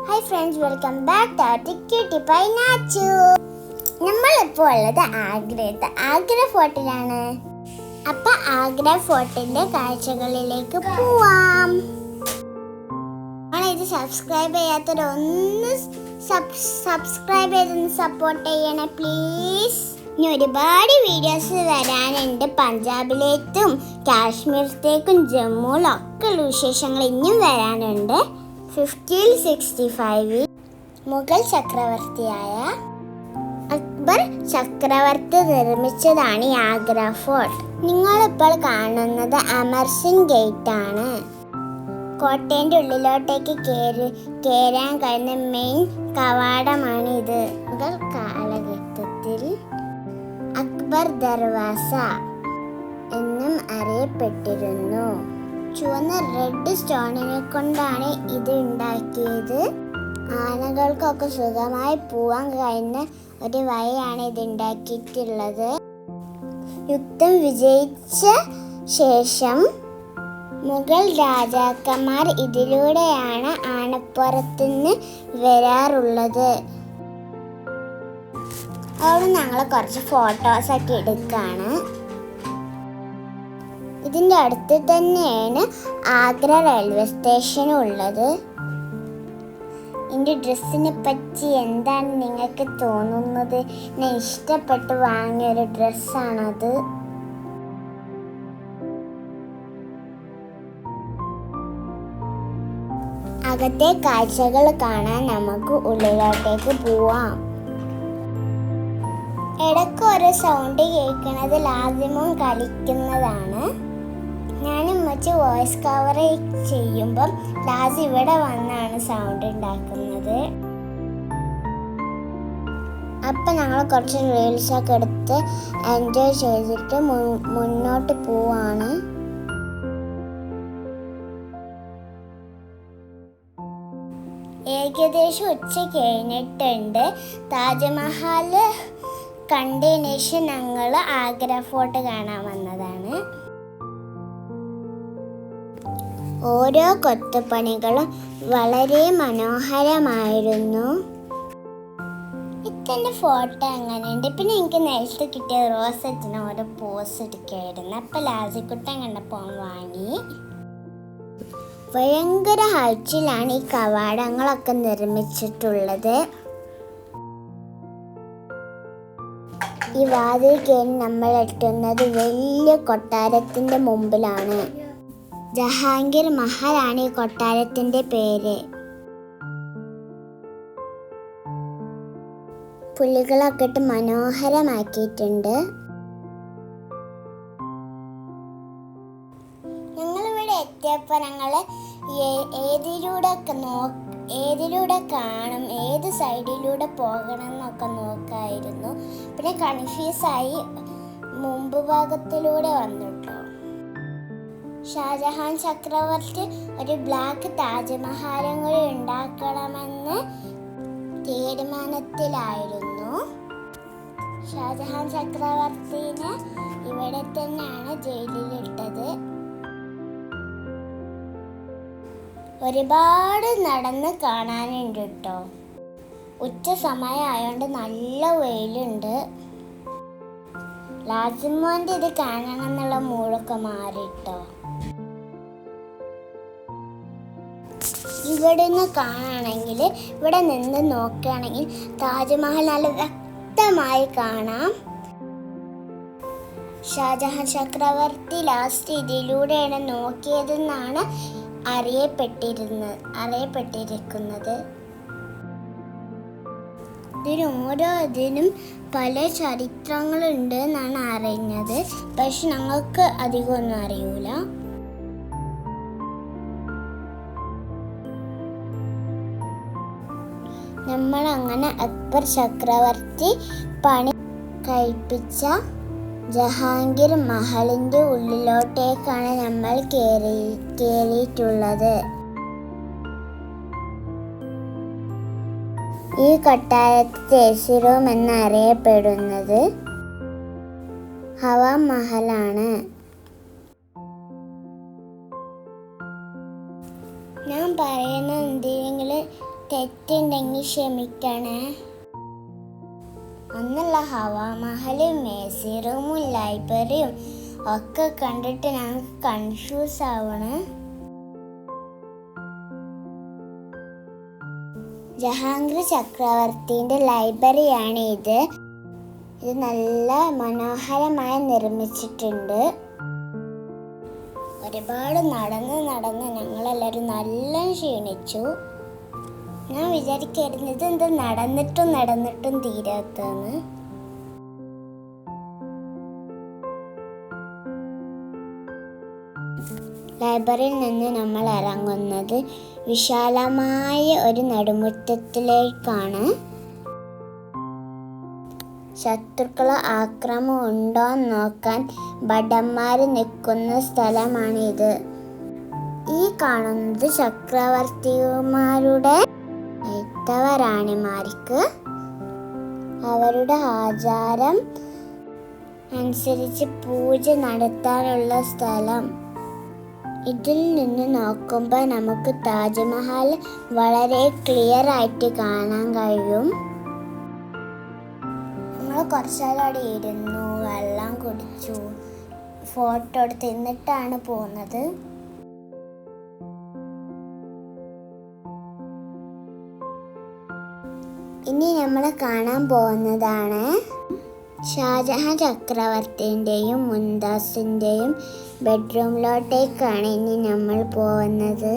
Hi friends, welcome back to cutie by Nachu. നമ്മളിപ്പോൾ ഉള്ളത് ആഗ്ര ഫോർട്ടിലാണ്. അപ്പം ആഗ്ര ഫോർട്ടിൻ്റെ കാഴ്ചകളിലേക്ക് പോവാം. ഇത് സബ്സ്ക്രൈബ് ചെയ്യാത്തവരൊന്ന് സബ്സ്ക്രൈബ് ചെയ്തൊന്ന് സപ്പോർട്ട് ചെയ്യണേ പ്ലീസ്. ഇനി ഒരുപാട് വീഡിയോസ് വരാനുണ്ട്. പഞ്ചാബിലേക്കും കാശ്മീരത്തേക്കും ജമ്മുവിലൊക്കെ ഉള്ള വിശേഷങ്ങൾ ഇനിയും വരാനുണ്ട്. 1565 മുഗൾ ചക്രവർത്തിയായ അക്ബർ ചക്രവർത്തി നിർമ്മിച്ചതാണ് ഈ ആഗ്ര ഫോർട്ട്. നിങ്ങളിപ്പോൾ കാണുന്നത് അമർ സിംഗ് ഗേറ്റ് ആണ്. കോട്ടേൻ്റെ ഉള്ളിലോട്ടേക്ക് കയറാൻ കഴിയുന്ന മെയിൻ കവാടമാണ് ഇത്. മുഗൾ കാലഘട്ടത്തിൽ അക്ബർ ദർവാസ എന്നും അറിയപ്പെട്ടിരുന്നു. ചുവന്ന റെഡ് സ്റ്റോണിനെ കൊണ്ടാണ് ഇത് ഉണ്ടാക്കിയത്. ആനകൾക്കൊക്കെ സുഖമായി പോവാൻ കഴിയുന്ന ഒരു വഴിയാണ് ഇത് ഉണ്ടാക്കിയിട്ടുള്ളത്. യുദ്ധം വിജയിച്ച ശേഷം മുഗൾ രാജാക്കന്മാർ ഇതിലൂടെയാണ് ആനപ്പുറത്തുനിന്ന് വരാറുള്ളത്. അവിടെ ഞങ്ങൾ കുറച്ച് ഫോട്ടോസൊക്കെ എടുക്കുകയാണ്. ഇതിൻ്റെ അടുത്ത് തന്നെയാണ് ആഗ്ര റെയിൽവേ സ്റ്റേഷനും ഉള്ളത്. എൻ്റെ ഡ്രസ്സിനെ പറ്റി എന്താണ് നിങ്ങൾക്ക് തോന്നുന്നത്? ഞാൻ ഇഷ്ടപ്പെട്ട് വാങ്ങിയൊരു ഡ്രസ്സാണത്. അകത്തെ കാഴ്ചകൾ കാണാൻ നമുക്ക് ഉള്ളിലോട്ടേക്ക് പോവാം. ഇടയ്ക്ക് ഒരു സൗണ്ട് കേൾക്കുന്നത് ലാസിമും കളിക്കുന്നതാണ്. ഞാനും മറ്റ് വോയിസ് കവർ ചെയ്യുമ്പം ലാസ് ഇവിടെ വന്നാണ് സൗണ്ട് ഉണ്ടാക്കുന്നത്. അപ്പം ഞങ്ങൾ കുറച്ച് റീൽസൊക്കെ എടുത്ത് എൻജോയ് ചെയ്തിട്ട് മുന്നോട്ട് പോവാണ്. ഏകദേശം ഉച്ച കഴിഞ്ഞിട്ടുണ്ട്. താജ്മഹൽ കണ്ടതിന് ശേഷം ഞങ്ങൾ ആഗ്ര ഫോർട്ട് കാണാൻ വന്നതാണ്. ഓരോ കൊത്തുപണികളും വളരെ മനോഹരമായിരുന്നു. ഇതെൻ്റെ ഫോട്ടോ അങ്ങനെയുണ്ട്. പിന്നെ എനിക്ക് നേരത്തെ കിട്ടിയ റോസറ്റിന് ഓരോ പോസ് എടുക്കായിരുന്നു. അപ്പം ലാസിക്കുട്ടൻ കണ്ടപ്പോൾ വാങ്ങി. ഭയങ്കര ഹൈറ്റിലാണ് ഈ കവാടങ്ങളൊക്കെ നിർമ്മിച്ചിട്ടുള്ളത്. ഈ വാതിൽ കയറി നമ്മൾ എത്തുന്നത് വലിയ കൊട്ടാരത്തിൻ്റെ മുമ്പിലാണ്. ജഹാംഗീർ മഹലാണ് ഈ കൊട്ടാരത്തിൻ്റെ പേര്. പുലികളൊക്കെ ഇട്ട് മനോഹരമാക്കിയിട്ടുണ്ട്. ഞങ്ങളിവിടെ എത്തിയപ്പോൾ ഞങ്ങൾ ഏതിലൂടെ കാണും, ഏത് സൈഡിലൂടെ പോകണം എന്നൊക്കെ നോക്കായിരുന്നു. പിന്നെ കൺഫ്യൂസായി മുമ്പ് ഭാഗത്തിലൂടെ വന്നിട്ടോ. ഷാജഹാൻ ചക്രവർത്തി ഒരു ബ്ലാക്ക് താജ്മഹലും കൂടി ഉണ്ടാക്കണമെന്ന് തീരുമാനത്തിലായിരുന്നു. ഷാജഹാൻ ചക്രവർത്തിനെ ഇവിടെ തന്നെയാണ് ജയിലിലിട്ടത്. ഒരുപാട് നടന്ന് കാണാനുണ്ട് കേട്ടോ. ഉച്ച സമയമായതുകൊണ്ട് നല്ല വെയിലുണ്ട്. ലാസിമോൻ്റെ ഇത് കാണണം എന്നുള്ള മൂടൊക്കെ മാറിട്ടോ. ഇവിടെ നിന്ന് കാണുകയാണെങ്കിൽ, ഇവിടെ നിന്ന് നോക്കുകയാണെങ്കിൽ താജ്മഹൽ നല്ല വ്യക്തമായി കാണാം. ഷാജഹാൻ ചക്രവർത്തി ലാസ്റ്റ് ഇതിലൂടെയാണ് നോക്കിയതെന്നാണ് അറിയപ്പെട്ടിരിക്കുന്നത്. ഇതിനും പല ചരിത്രങ്ങളുണ്ട് എന്നാണ് അറിഞ്ഞത്. പക്ഷെ ഞങ്ങൾക്ക് അധികമൊന്നും അറിയൂല. നമ്മളങ്ങനെ അക്ബർ ചക്രവർത്തി പണി കഴിപ്പിച്ച ജഹാംഗീർ മഹലിൻ്റെ ഉള്ളിലോട്ടേക്കാണ് നമ്മൾ കയറിയിട്ടുള്ളത്. ഈ കൊട്ടാരത്തെ എസി റൂം എന്നറിയപ്പെടുന്നത് ഹവാ മഹലാണ്. ഞാൻ പറയുന്ന എന്തെങ്കിലും തെറ്റുണ്ടെങ്കിൽ ക്ഷമിക്കണേ. അന്നുള്ള ഹവാ മഹലും മ്യൂസിയം റൂമും ലൈബ്രറിയും ഒക്കെ കണ്ടിട്ട് ഞങ്ങൾക്ക് കൺഫ്യൂസ് ആവണേ. ജഹാംഗീർ ചക്രവർത്തിൻ്റെ ലൈബ്രറിയാണ് ഇത്. ഇത് നല്ല മനോഹരമായി നിർമ്മിച്ചിട്ടുണ്ട്. ഒരുപാട് നടന്ന് ഞങ്ങളെല്ലാവരും നല്ല ക്ഷീണിച്ചു. ഞാൻ വിചാരിക്കായിരുന്നു ഇതെന്താ നടന്നിട്ടും തീരാത്തതെന്ന്. ലൈബ്രറിയിൽ നിന്ന് നമ്മൾ ഇറങ്ങുന്നത് വിശാലമായ ഒരു നടുമുറ്റത്തിലേക്കാണ്. ശത്രുക്കളെ ആക്രമണം ഉണ്ടോ എന്ന് നോക്കാൻ ഭടന്മാർ നിൽക്കുന്ന സ്ഥലമാണിത്. ഈ കാണുന്നത് ചക്രവർത്തിമാരുടെ റാണിമാർക്ക് അവരുടെ ആചാരം അനുസരിച്ച് പൂജ നടത്താനുള്ള സ്ഥലം. ഇതിൽ നിന്ന് നോക്കുമ്പോൾ നമുക്ക് താജ്മഹൽ വളരെ ക്ലിയർ ആയിട്ട് കാണാൻ കഴിയും. നമ്മൾ കുറച്ചാളവിടെ ഇരുന്നു, വെള്ളം കുടിച്ചു, ഫോട്ടോ എടുത്ത് എന്നിട്ടാണ് പോകുന്നത്. ഇനി നമ്മൾ കാണാൻ പോകുന്നതാണ് ഷാജഹാൻ ചക്രവർത്തിൻ്റെയും മുംതാസിൻ്റെയും ബെഡ്റൂമിലോട്ടേക്കാണ് ഇനി നമ്മൾ പോകുന്നത്.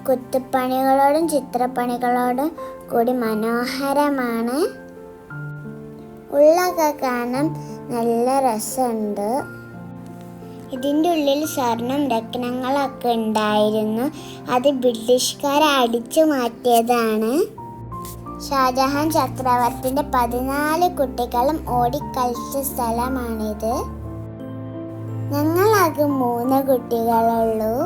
കുത്തുപ്പണികളോടും ചിത്രപ്പണികളോടും കൂടി മനോഹരമാണ്. ഉള്ളൊക്കെ കാണാൻ നല്ല രസമുണ്ട്. ഇതിൻ്റെ ഉള്ളിൽ സ്വർണം രത്നങ്ങളൊക്കെ ഉണ്ടായിരുന്നു. അത് ബ്രിട്ടീഷുകാർ അടിച്ചു മാറ്റിയതാണ്. ഷാജഹാൻ ചക്രവർത്തിൻ്റെ 14 കുട്ടികളും ഓടിക്കളിച്ച സ്ഥലമാണിത്. ഞങ്ങളാകെ 3 കുട്ടികളുള്ളൂ.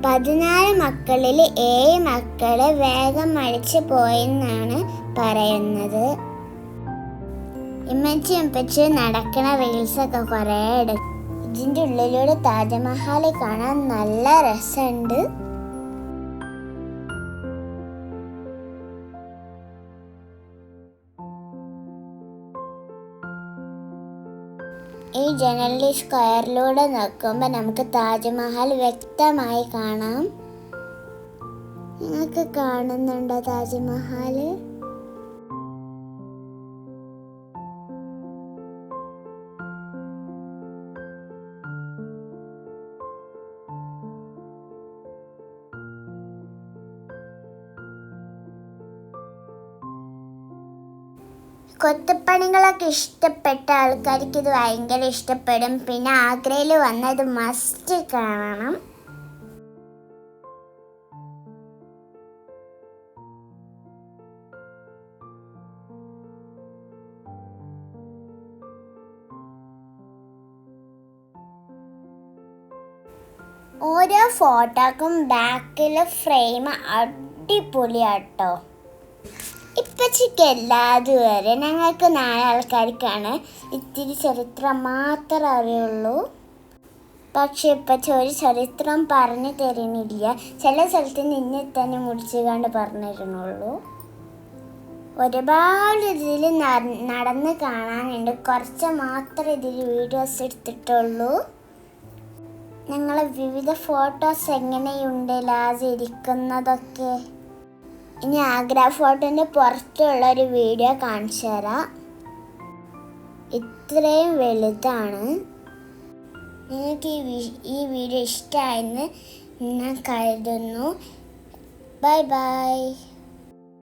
14 മക്കളിൽ 7 മക്കളെ വേഗം മരിച്ചു പോയെന്നാണ് പറയുന്നത്. ഇമ്മച്ചി നടക്കണ റീൽസൊക്കെ കുറേ എടുക്കും. ഇതിൻ്റെ ഉള്ളിലൂടെ താജ്മഹൽ കാണാൻ നല്ല രസമുണ്ട്. ഈ ജനലിൻ്റെ സ്ക്വയറിലൂടെ നോക്കുമ്പോൾ നമുക്ക് താജ്മഹൽ വ്യക്തമായി കാണാം. നിങ്ങൾക്ക് കാണുന്നുണ്ടോ താജ്മഹൽ? കൊത്തുപ്പണികളൊക്കെ ഇഷ്ടപ്പെട്ട ആൾക്കാർക്ക് ഇത് ഭയങ്കര ഇഷ്ടപ്പെടും. പിന്നെ ആഗ്രയിൽ വന്നത് മസ്റ്റ് കാണണം. ഓരോ ഫോട്ടോക്കും ബാക്കിൽ ഫ്രെയിം അടിപൊളിയാട്ടോ. ഇപ്പച്ചിക്ക് എല്ലാതും വരെ ഞങ്ങൾക്ക് 4 ആൾക്കാർക്കാണ് ഇത്തിരി ചരിത്രം മാത്രമേ അറിയുള്ളൂ. പക്ഷെ ഇപ്പച്ചി ഒരു ചരിത്രം പറഞ്ഞു തരുന്നില്ല. ചില സ്ഥലത്ത് നിന്നെ തന്നെ മുടിച്ചു കണ്ട് പറഞ്ഞു തരുന്നുള്ളൂ. ഒരുപാട് ഇതിൽ നടന്ന് കാണാനുണ്ട്. കുറച്ച് മാത്രമേ ഇതിൽ വീഡിയോസ് എടുത്തിട്ടുള്ളൂ. ഞങ്ങളെ വിവിധ ഫോട്ടോസ് എങ്ങനെയുണ്ട് ലാസ് ഇരിക്കുന്നതൊക്കെ. ഇനി ആഗ്ര ഫോർട്ടിൻ്റെ പുറത്തുള്ളൊരു വീഡിയോ കാണിച്ചു തരാം. ഇത്രയും വലുതാണ്. നിങ്ങൾക്ക് ഈ വീഡിയോ ഇഷ്ടമായെന്ന് ഞാൻ കരുതുന്നു. Bye bye.